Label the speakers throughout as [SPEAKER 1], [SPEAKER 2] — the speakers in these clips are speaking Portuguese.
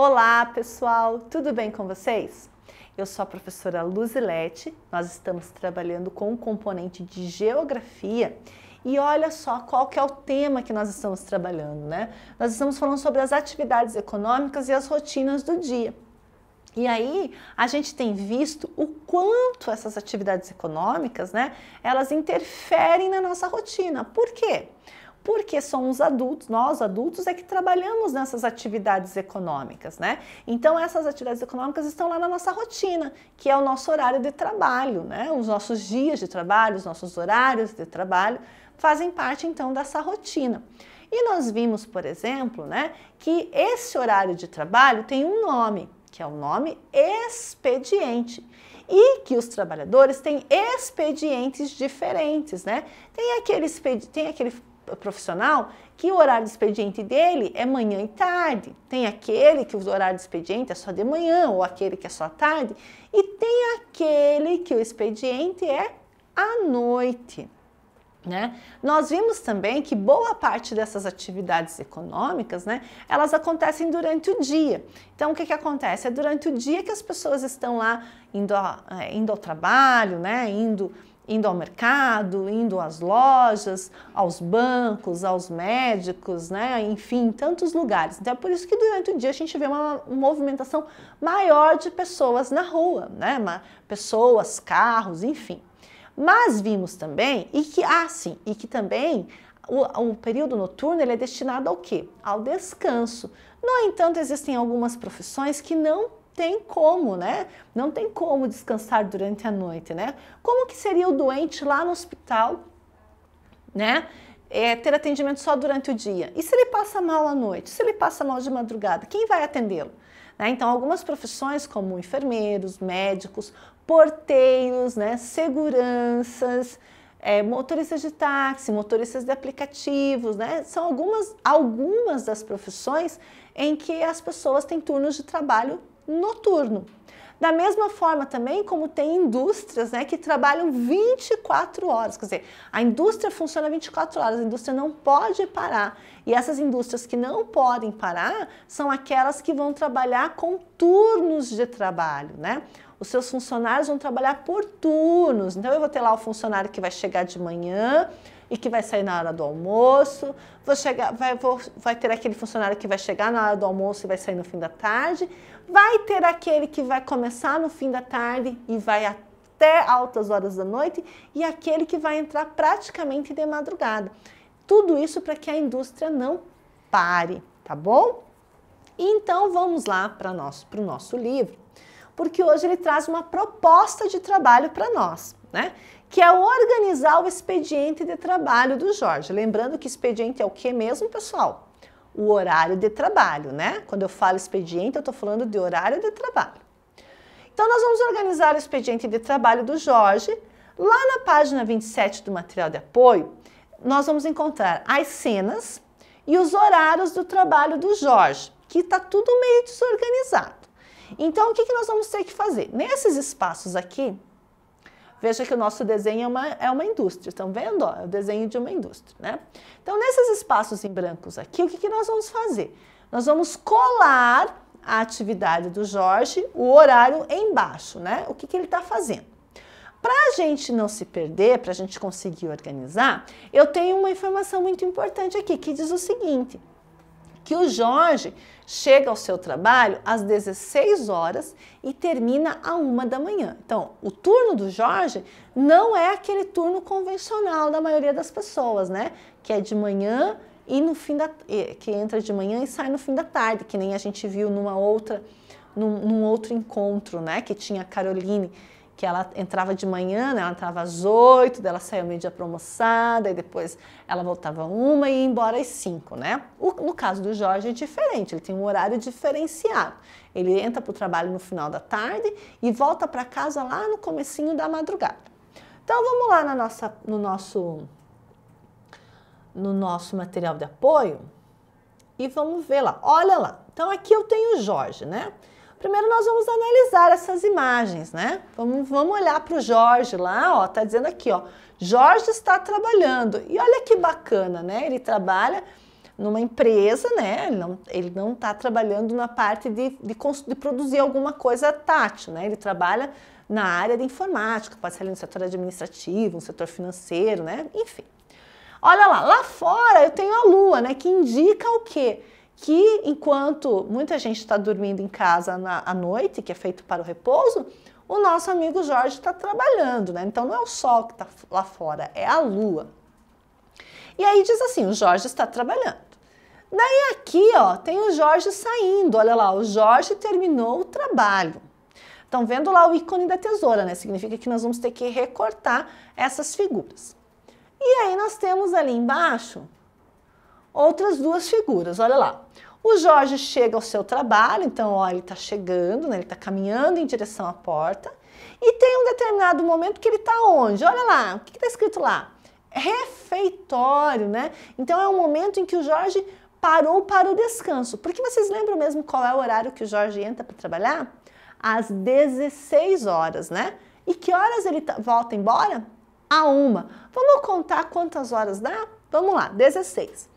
[SPEAKER 1] Olá pessoal, tudo bem com vocês? Eu sou a professora Luzilete, nós estamos trabalhando com o componente de Geografia e olha só qual que é o tema que nós estamos trabalhando, né? Nós estamos falando sobre as atividades econômicas e as rotinas do dia. E aí, a gente tem visto o quanto essas atividades econômicas, né, elas interferem na nossa rotina. Por quê? Porque somos adultos, nós adultos é que trabalhamos nessas atividades econômicas, né? Então essas atividades econômicas estão lá na nossa rotina, que é o nosso horário de trabalho, né? Os nossos dias de trabalho, os nossos horários de trabalho fazem parte então dessa rotina. E nós vimos, por exemplo, né, que esse horário de trabalho tem um nome, que é o nome expediente. E que os trabalhadores têm expedientes diferentes, né? Tem aquele profissional que o horário de expediente dele é manhã e tarde, tem aquele que o horário de expediente é só de manhã ou aquele que é só à tarde e tem aquele que o expediente é à noite, né? Nós vimos também que boa parte dessas atividades econômicas, né, elas acontecem durante o dia. Então o que acontece? É durante o dia que as pessoas estão lá indo ao trabalho, né, indo ao mercado, indo às lojas, aos bancos, aos médicos, né? Enfim, em tantos lugares. Então é por isso que durante o dia a gente vê uma movimentação maior de pessoas na rua, né? Pessoas, carros, enfim. Mas vimos também, e que também o período noturno ele é destinado ao quê? Ao descanso. No entanto, existem algumas profissões que não tem como, né? Não tem como descansar durante a noite, né? Como que seria o doente lá no hospital, né? Ter atendimento só durante o dia? E se ele passa mal à noite? Se ele passa mal de madrugada? Quem vai atendê-lo? Né? Então, algumas profissões como enfermeiros, médicos, porteiros, né? Seguranças, motoristas de táxi, motoristas de aplicativos, né? São algumas das profissões em que as pessoas têm turnos de trabalho noturno. Da mesma forma também como tem indústrias, né, que trabalham 24 horas, quer dizer, a indústria funciona 24 horas, a indústria não pode parar. E essas indústrias que não podem parar são aquelas que vão trabalhar com turnos de trabalho, né? Os seus funcionários vão trabalhar por turnos. Então eu vou ter lá o funcionário que vai chegar de manhã e que vai sair na hora do almoço, vai ter aquele funcionário que vai chegar na hora do almoço e vai sair no fim da tarde, vai ter aquele que vai começar no fim da tarde e vai até altas horas da noite e aquele que vai entrar praticamente de madrugada. Tudo isso para que a indústria não pare, tá bom? Então vamos lá para o nosso livro, porque hoje ele traz uma proposta de trabalho para nós, né? Que é organizar o expediente de trabalho do Jorge. Lembrando que expediente é o que mesmo, pessoal? O horário de trabalho, né? Quando eu falo expediente, eu estou falando de horário de trabalho. Então, nós vamos organizar o expediente de trabalho do Jorge. Lá na página 27 do material de apoio, nós vamos encontrar as cenas e os horários do trabalho do Jorge, que está tudo meio desorganizado. Então, o que nós vamos ter que fazer? Nesses espaços aqui, veja que o nosso desenho é uma indústria, estão vendo? Ó, é o desenho de uma indústria, né? Então, nesses espaços em brancos aqui, o que nós vamos fazer? Nós vamos colar a atividade do Jorge, o horário embaixo, né? O que ele está fazendo. Para a gente não se perder, para a gente conseguir organizar, eu tenho uma informação muito importante aqui, que diz o seguinte, que o Jorge chega ao seu trabalho às 16 horas e termina à 1 da manhã. Então, o turno do Jorge não é aquele turno convencional da maioria das pessoas, né? Que é de manhã e que entra de manhã e sai no fim da tarde, que nem a gente viu num outro encontro, né? Que tinha a Caroline, que ela entrava de manhã, né? Ela entrava às 8, daí ela saía meio-dia para almoçar, daí depois ela voltava 1 e ia embora às 5, né? No caso do Jorge é diferente, ele tem um horário diferenciado. Ele entra para o trabalho no final da tarde e volta para casa lá no comecinho da madrugada. Então vamos lá no nosso material de apoio e vamos ver lá. Olha lá, então aqui eu tenho o Jorge, né? Primeiro nós vamos analisar essas imagens, né? Vamos olhar para o Jorge lá, ó, tá dizendo aqui, ó, Jorge está trabalhando. E olha que bacana, né? Ele trabalha numa empresa, né? Ele não está trabalhando na parte de produzir alguma coisa tátil, né? Ele trabalha na área de informática, pode ser ali no setor administrativo, no setor financeiro, né? Enfim. Olha lá fora eu tenho a lua, né? Que indica o quê? Que enquanto muita gente está dormindo em casa à noite, que é feito para o repouso, o nosso amigo Jorge está trabalhando, né? Então não é o sol que está lá fora, é a lua. E aí diz assim, o Jorge está trabalhando. Daí aqui, ó, tem o Jorge saindo, olha lá, o Jorge terminou o trabalho. Estão vendo lá o ícone da tesoura, né? Significa que nós vamos ter que recortar essas figuras. E aí nós temos ali embaixo outras duas figuras, olha lá. O Jorge chega ao seu trabalho, então ó, ele está chegando, né? Ele está caminhando em direção à porta. E tem um determinado momento que ele está onde? Olha lá, o que está escrito lá? Refeitório, né? Então é um momento em que o Jorge parou para o descanso. Porque vocês lembram mesmo qual é o horário que o Jorge entra para trabalhar? Às 16 horas, né? E que horas ele volta embora? A 1. Vamos contar quantas horas dá? Vamos lá, 16,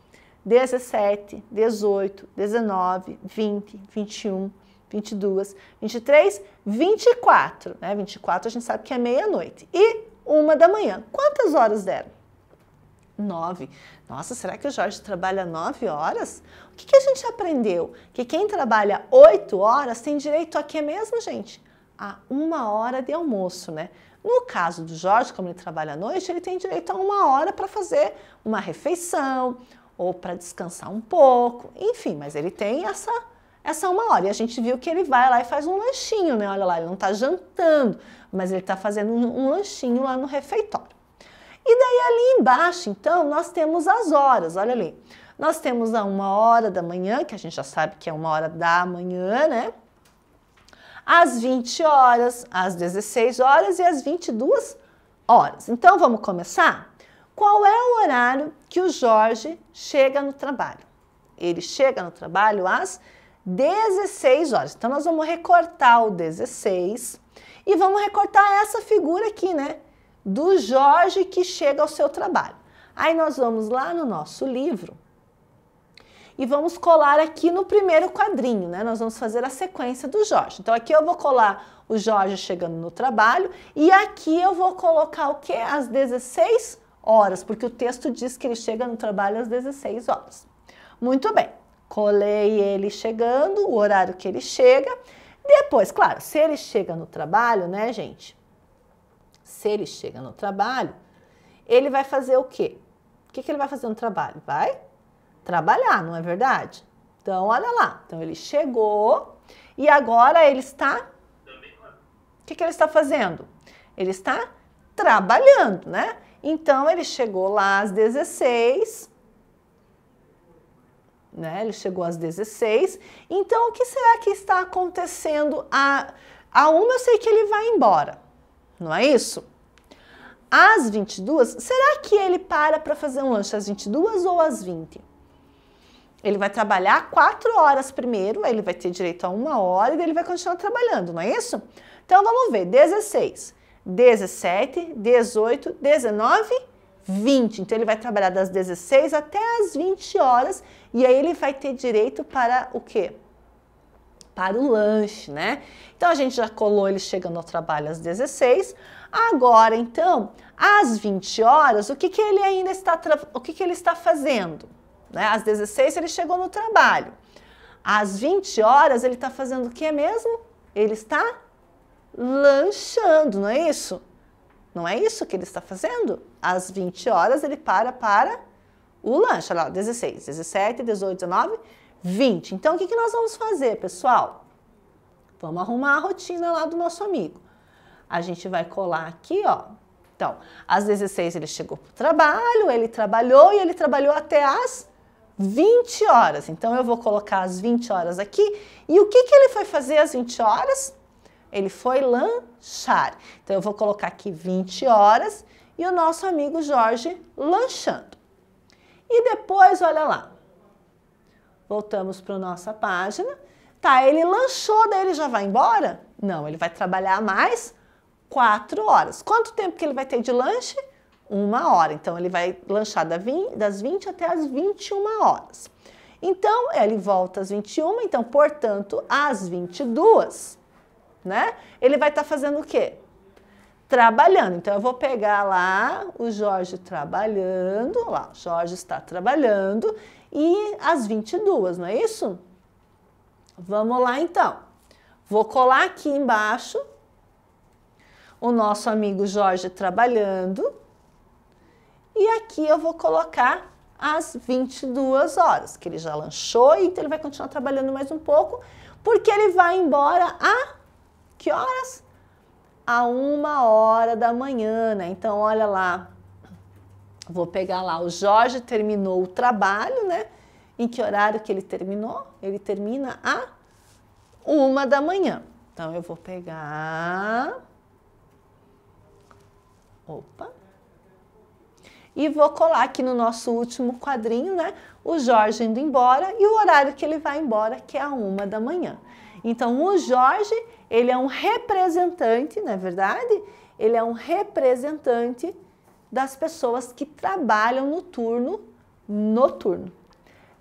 [SPEAKER 1] 17, 18, 19, 20, 21, 22, 23, 24, né? 24 a gente sabe que é meia-noite. E 1 da manhã. Quantas horas deram? 9. Nossa, será que o Jorge trabalha 9 horas? O que a gente aprendeu? Que quem trabalha 8 horas tem direito a quê mesmo, gente? A 1 hora de almoço, né? No caso do Jorge, como ele trabalha à noite, ele tem direito a 1 hora para fazer uma refeição ou para descansar um pouco, enfim, mas ele tem essa 1 hora. E a gente viu que ele vai lá e faz um lanchinho, né? Olha lá, ele não está jantando, mas ele está fazendo um lanchinho lá no refeitório. E daí ali embaixo, então, nós temos as horas, olha ali. Nós temos a 1 hora da manhã, que a gente já sabe que é 1 hora da manhã, né? Às 20 horas, às 16 horas e às 22 horas. Então, vamos começar? Qual é o horário que o Jorge chega no trabalho? Ele chega no trabalho às 16 horas. Então, nós vamos recortar o 16 e vamos recortar essa figura aqui, né? Do Jorge que chega ao seu trabalho. Aí nós vamos lá no nosso livro e vamos colar aqui no primeiro quadrinho, né? Nós vamos fazer a sequência do Jorge. Então aqui eu vou colar o Jorge chegando no trabalho e aqui eu vou colocar o quê? Às 16 horas, porque o texto diz que ele chega no trabalho às 16 horas. Muito bem, colei ele chegando, o horário que ele chega. Depois, claro, se ele chega no trabalho, né, gente? Se ele chega no trabalho, ele vai fazer o quê? O que ele vai fazer no trabalho? Vai trabalhar, não é verdade? Então, olha lá. Então, ele chegou e agora ele está... O que ele está fazendo? Ele está trabalhando, né? Então, ele chegou lá às 16, né? Ele chegou às 16. Então, o que será que está acontecendo? A 1 eu sei que ele vai embora. Não é isso? Às 22, será que ele para fazer um lanche às 22 ou às 20? Ele vai trabalhar 4 horas primeiro, ele vai ter direito a 1 hora e ele vai continuar trabalhando, não é isso? Então vamos ver, 16, 17, 18, 19, 20. Então ele vai trabalhar das 16 até as 20 horas e aí ele vai ter direito para o quê? Para o lanche, né? Então a gente já colou ele chegando ao trabalho às 16. Agora, então, às 20 horas, o que ele ainda está ele está fazendo? Né? Às 16 ele chegou no trabalho. Às 20 horas ele está fazendo o que mesmo? Ele está lanchando, não é isso? Não é isso que ele está fazendo? Às 20 horas ele para o lanche. Olha lá, 16, 17, 18, 19, 20. Então, o que nós vamos fazer, pessoal? Vamos arrumar a rotina lá do nosso amigo. A gente vai colar aqui, ó. Então, às 16 ele chegou para o trabalho, ele trabalhou e ele trabalhou até às 20 horas. Então, eu vou colocar as 20 horas aqui. E o que ele foi fazer às 20 horas? Ele foi lanchar. Então, eu vou colocar aqui 20 horas e o nosso amigo Jorge lanchando. E depois, olha lá. Voltamos para a nossa página. Tá, ele lanchou, daí ele já vai embora? Não, ele vai trabalhar mais 4 horas. Quanto tempo que ele vai ter de lanche? 1 hora. Então, ele vai lanchar das 20 até as 21 horas. Então, ele volta às 21, então, portanto, às 22, né? Ele vai estar fazendo o quê? Trabalhando. Então, eu vou pegar lá o Jorge trabalhando, lá, o Jorge está trabalhando, e às 22, não é isso? Vamos lá, então. Vou colar aqui embaixo o nosso amigo Jorge trabalhando, e aqui eu vou colocar às 22 horas, que ele já lanchou, então ele vai continuar trabalhando mais um pouco, porque ele vai embora a que horas? A 1 hora da manhã, né? Então, olha lá, vou pegar lá, o Jorge terminou o trabalho, né? Em que horário que ele terminou? Ele termina a 1 da manhã. Então, eu vou pegar... Opa! E vou colar aqui no nosso último quadrinho, né? O Jorge indo embora e o horário que ele vai embora, que é a 1 da manhã. Então, o Jorge, ele é um representante, não é verdade? Ele é um representante das pessoas que trabalham no turno noturno.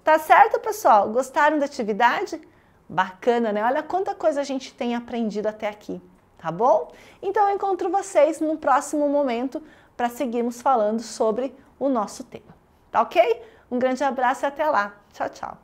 [SPEAKER 1] Tá certo, pessoal? Gostaram da atividade? Bacana, né? Olha quanta coisa a gente tem aprendido até aqui, tá bom? Então, eu encontro vocês no próximo momento para seguirmos falando sobre o nosso tema, tá ok? Um grande abraço e até lá. Tchau, tchau.